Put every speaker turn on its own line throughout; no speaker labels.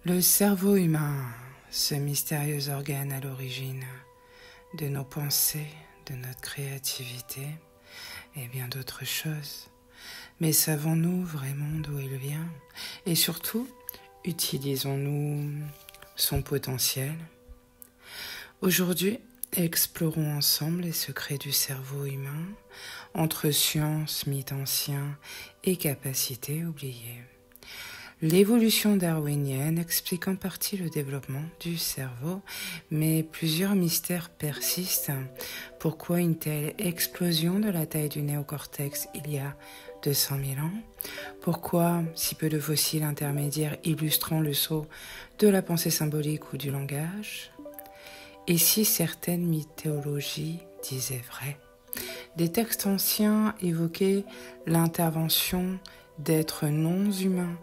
Le cerveau humain, ce mystérieux organe à l'origine de nos pensées, de notre créativité et bien d'autres choses. Mais savons-nous vraiment d'où il vient? Et surtout, utilisons-nous son potentiel? Aujourd'hui, explorons ensemble les secrets du cerveau humain entre sciences, mythes anciens et capacités oubliées. L'évolution darwinienne explique en partie le développement du cerveau, mais plusieurs mystères persistent. Pourquoi une telle explosion de la taille du néocortex il y a 200 000 ans? Pourquoi si peu de fossiles intermédiaires illustrant le saut de la pensée symbolique ou du langage? Et si certaines mythologies disaient vrai? Des textes anciens évoquaient l'intervention d'êtres non humains,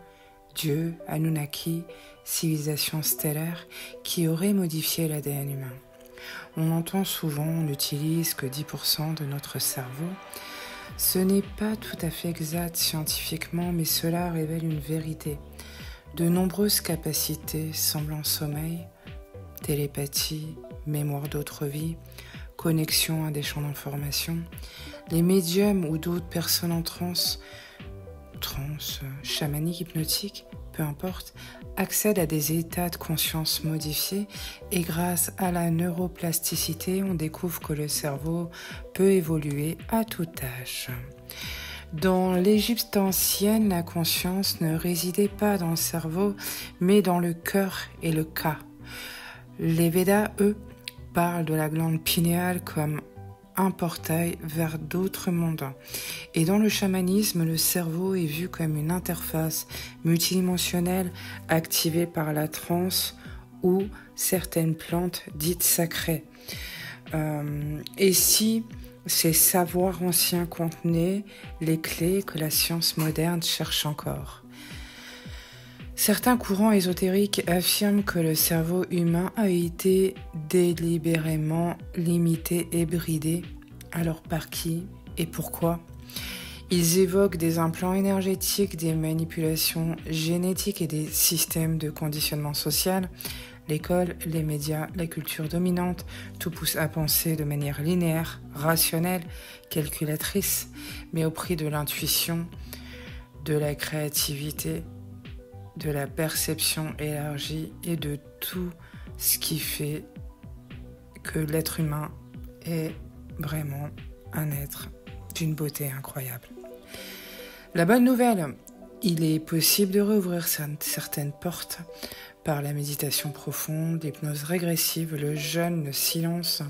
Dieu, Anunnaki, civilisation stellaire qui aurait modifié l'ADN humain. On entend souvent, on n'utilise que 10% de notre cerveau. Ce n'est pas tout à fait exact scientifiquement, mais cela révèle une vérité. De nombreuses capacités semblent en sommeil, télépathie, mémoire d'autres vies, connexion à des champs d'information. Les médiums ou d'autres personnes en transe, chamanique, hypnotique, peu importe, accèdent à des états de conscience modifiés et grâce à la neuroplasticité, on découvre que le cerveau peut évoluer à tout âge. Dans l'Égypte ancienne, la conscience ne résidait pas dans le cerveau, mais dans le cœur et le ka. Les Védas, eux, parlent de la glande pinéale comme un portail vers d'autres mondes. Et dans le chamanisme, le cerveau est vu comme une interface multidimensionnelle activée par la transe ou certaines plantes dites sacrées. Et si ces savoirs anciens contenaient les clés que la science moderne cherche encore? Certains courants ésotériques affirment que le cerveau humain a été délibérément limité et bridé. Alors par qui et pourquoi? Ils évoquent des implants énergétiques, des manipulations génétiques et des systèmes de conditionnement social. L'école, les médias, la culture dominante, tout pousse à penser de manière linéaire, rationnelle, calculatrice, mais au prix de l'intuition, de la créativité, de la perception élargie et de tout ce qui fait que l'être humain est vraiment un être d'une beauté incroyable. La bonne nouvelle, il est possible de rouvrir certaines portes par la méditation profonde, l'hypnose régressive, le jeûne, le silence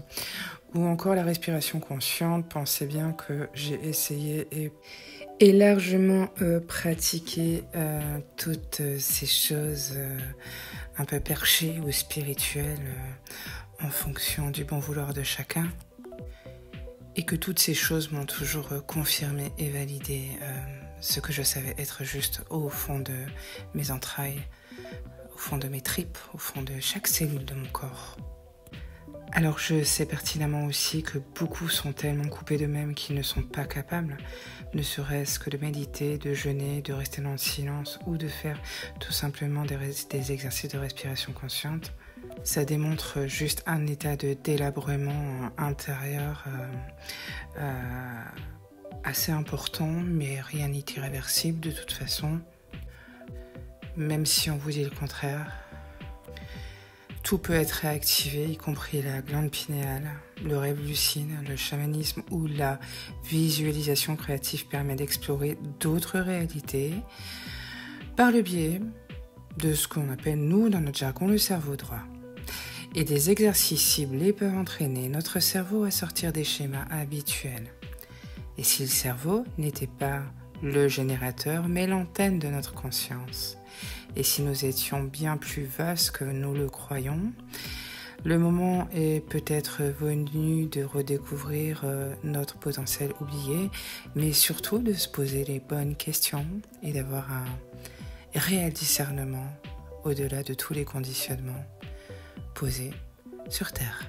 ou encore la respiration consciente. Pensez bien que j'ai essayé et largement pratiqué toutes ces choses un peu perchées ou spirituelles en fonction du bon vouloir de chacun. Et que toutes ces choses m'ont toujours confirmé et validé ce que je savais être juste au fond de mes entrailles, au fond de mes tripes, au fond de chaque cellule de mon corps. Alors je sais pertinemment aussi que beaucoup sont tellement coupés d'eux-mêmes qu'ils ne sont pas capables, ne serait-ce que de méditer, de jeûner, de rester dans le silence ou de faire tout simplement des exercices de respiration consciente. Ça démontre juste un état de délabrement intérieur assez important, mais rien n'est irréversible de toute façon. Même si on vous dit le contraire, tout peut être réactivé, y compris la glande pinéale, le rêve lucide, le chamanisme ou la visualisation créative permet d'explorer d'autres réalités par le biais de ce qu'on appelle, nous, dans notre jargon, le cerveau droit. Et des exercices ciblés peuvent entraîner notre cerveau à sortir des schémas habituels. Et si le cerveau n'était pas le générateur, mais l'antenne de notre conscience? Et si nous étions bien plus vastes que nous le croyons? Le moment est peut-être venu de redécouvrir notre potentiel oublié, mais surtout de se poser les bonnes questions et d'avoir un réel discernement au-delà de tous les conditionnements posés sur Terre.